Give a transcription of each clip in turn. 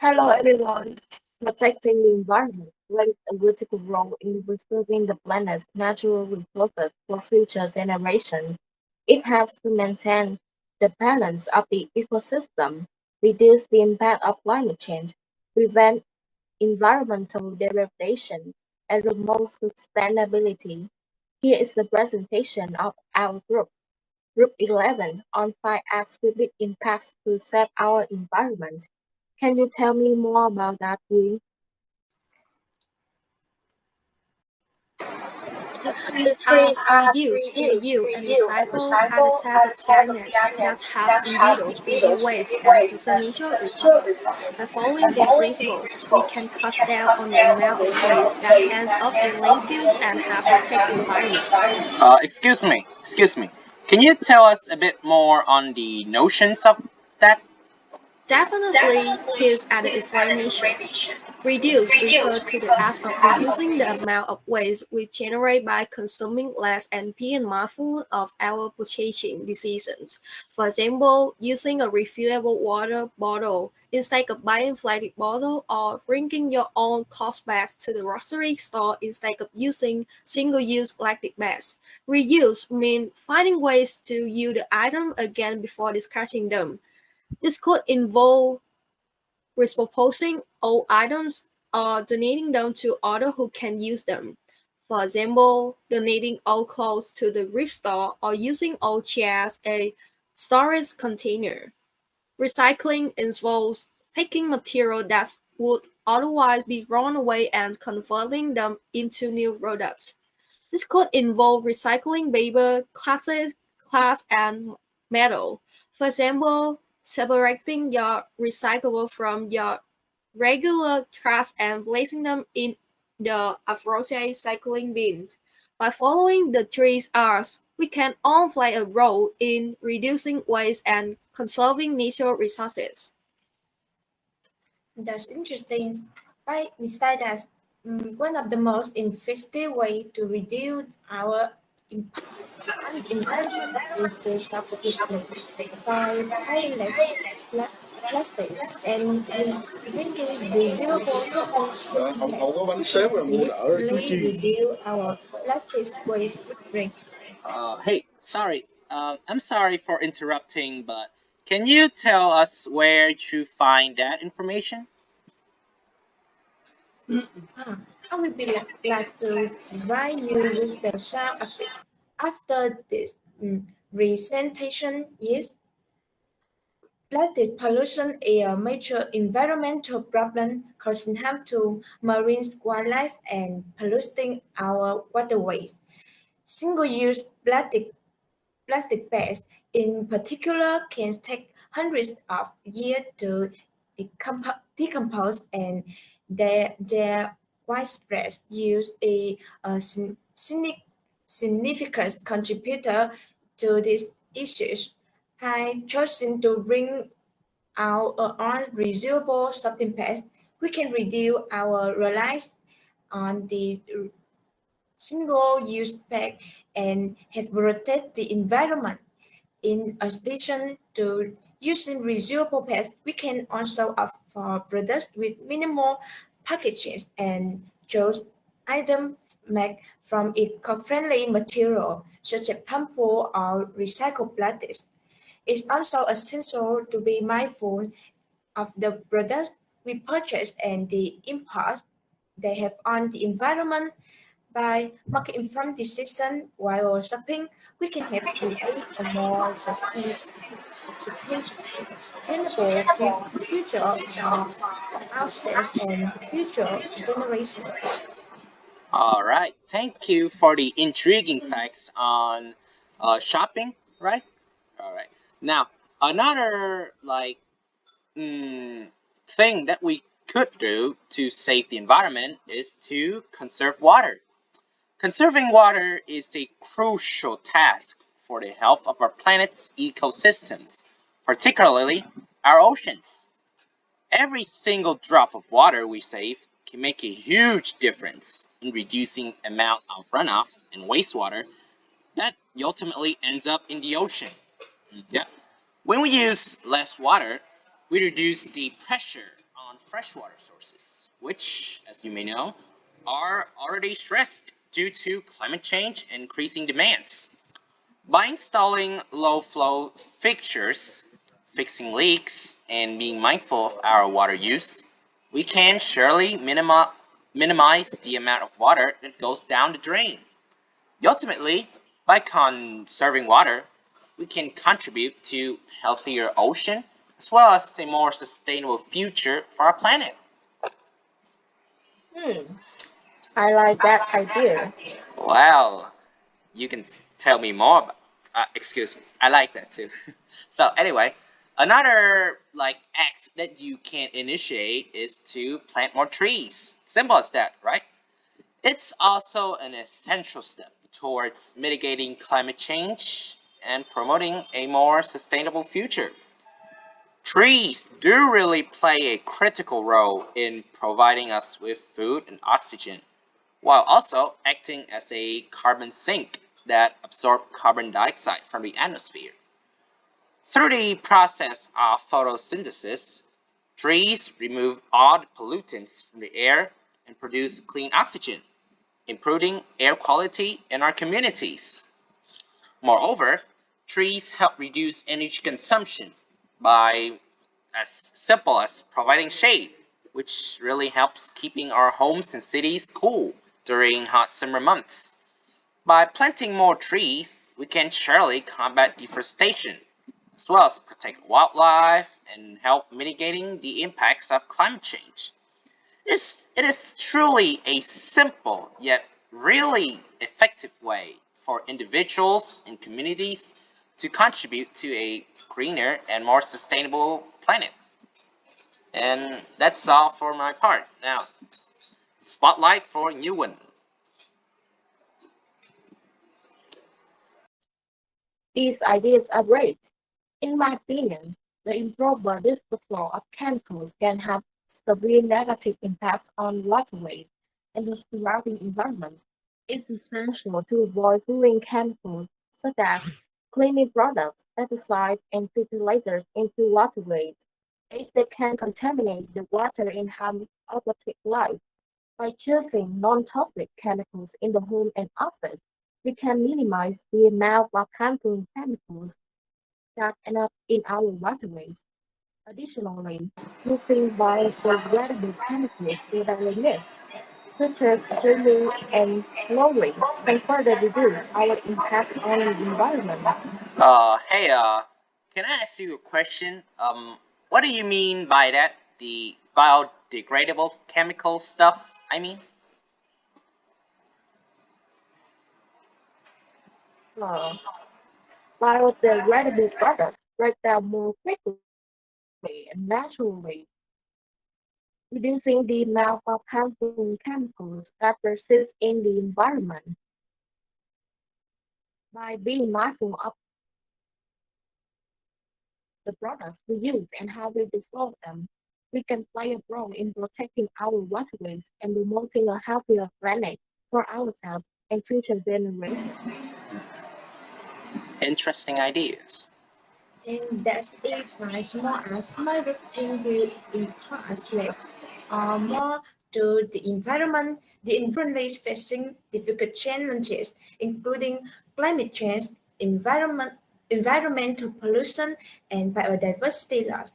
Hello everyone. Protecting the environment plays a critical role in preserving the planet's natural resources for future generations. It helps to maintain the balance of the ecosystem, reduce the impact of climate change, prevent environmental degradation, and promote sustainability. Here is the presentation of our group. Group 11 on 5 acts with big impacts to save our environment. Can you tell me more about that, Nguyễn? The trees are reduce, reuse, and recycle are the sets of techniques that help individuals reduce waste and preserve natural resources. By following their principles, we can cut down on the amount of waste that ends up in landfills and help protect the environment. Excuse me. Can you tell us a bit more on the notions of that? Definitely, here's at the explanation. Reduce refers to the act of reducing the amount of waste we generate by consuming less and being mindful of our purchasing decisions. For example, using a refillable water bottle instead of buying plastic bottle or bringing your own cloth bags to the grocery store instead of using single-use plastic bags. Reuse means finding ways to use the item again before discarding them. This could involve repurposing old items or donating them to others who can use them. For example, donating old clothes to the thrift store or using old chairs as a storage container. Recycling involves taking material that would otherwise be thrown away and converting them into new products. This could involve recycling paper, glass, and metal. For example, separating your recyclable from your regular trash and placing them in the appropriate recycling bin. By following the three R's, we can all play a role in reducing waste and conserving natural resources. That's interesting. Besides that, one of the most effective way to reduce our impact on the environment is to stop waste by buying less plastic and bringing reusable shopping bags. We can safely reduce our plastic waste footprint. I'm sorry for interrupting, but can you tell us where to find that information? I will be glad to provide you with the sound of it. After this presentation, yes, plastic pollution is a major environmental problem causing harm to marine wildlife and polluting our waterways. Single-use plastic bags in particular can take hundreds of years to decompose and their widespread use is significant contributor to these issues. By choosing to bring out on reusable shopping bags, we can reduce our reliance on the single-use bag and have protect the environment. In addition to using reusable bags, we can also opt for products with minimal packaging and choose items made from eco-friendly material such as bamboo or recycled plastics. It's also essential to be mindful of the products we purchase and the impact they have on the environment. By making informed decisions while shopping, we can help create a more sustainable future for ourselves and future generations. All right. Thank you for the intriguing facts on shopping, right? All right. Now, another thing that we could do to save the environment is to conserve water. Conserving water is a crucial task for the health of our planet's ecosystems, particularly our oceans. Every single drop of water we save can make a huge difference in reducing amount of runoff and wastewater that ultimately ends up in the ocean. Yeah. When we use less water, we reduce the pressure on freshwater sources, which, as you may know, are already stressed due to climate change and increasing demands. By installing low flow fixtures, fixing leaks, and being mindful of our water use, we can surely minimize the amount of water that goes down the drain. Ultimately, by conserving water, we can contribute to healthier ocean as well as a more sustainable future for our planet. Hmm, I like that idea. Well, you can tell me more about, excuse me, I like that too. So anyway, another like act that you can initiate is to plant more trees. Simple as that, right? It's also an essential step towards mitigating climate change and promoting a more sustainable future. Trees do really play a critical role in providing us with food and oxygen, while also acting as a carbon sink that absorbs carbon dioxide from the atmosphere. Through the process of photosynthesis, trees remove all the pollutants from the air and produce clean oxygen, improving air quality in our communities. Moreover, trees help reduce energy consumption by as simple as providing shade, which really helps keeping our homes and cities cool during hot summer months. By planting more trees, we can surely combat deforestation, as well as protect wildlife and help mitigating the impacts of climate change. It is truly a simple yet really effective way for individuals and communities to contribute to a greener and more sustainable planet. And that's all for my part. Now, spotlight for Nguyen. These ideas are great. In my opinion, the improper disposal of chemicals can have severe negative impacts on waterways and the surrounding environment. It's essential to avoid pouring chemicals such as cleaning products, pesticides, and fertilizers into waterways, as they can contaminate the water and harm aquatic life. By choosing non-toxic chemicals in the home and office, we can minimize the amount of harmful chemicals that end up in our waterways. Additionally, using biodegradable chemicals without limit, such as swimming and chlorine, can further reduce our impact on the environment. Hey, can I ask you a question? What do you mean by that? The biodegradable chemical stuff, I mean? Uh, Biodegradable products break down more quickly and naturally, reducing the amount of harmful chemicals that persist in the environment. By being mindful of the products we use and how we dispose them, we can play a role in protecting our waterways and promoting a healthier planet for ourselves and future generations. Interesting ideas. And that's if I small as my rectangle in class less more to the environment is facing difficult challenges, including climate change, environmental pollution, and biodiversity loss.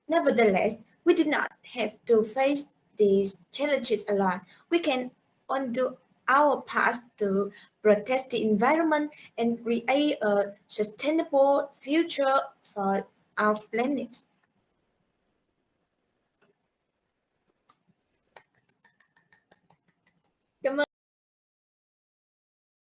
Nevertheless, we do not have to face these challenges alone. We can undo our part to protect the environment and create a sustainable future for our planet.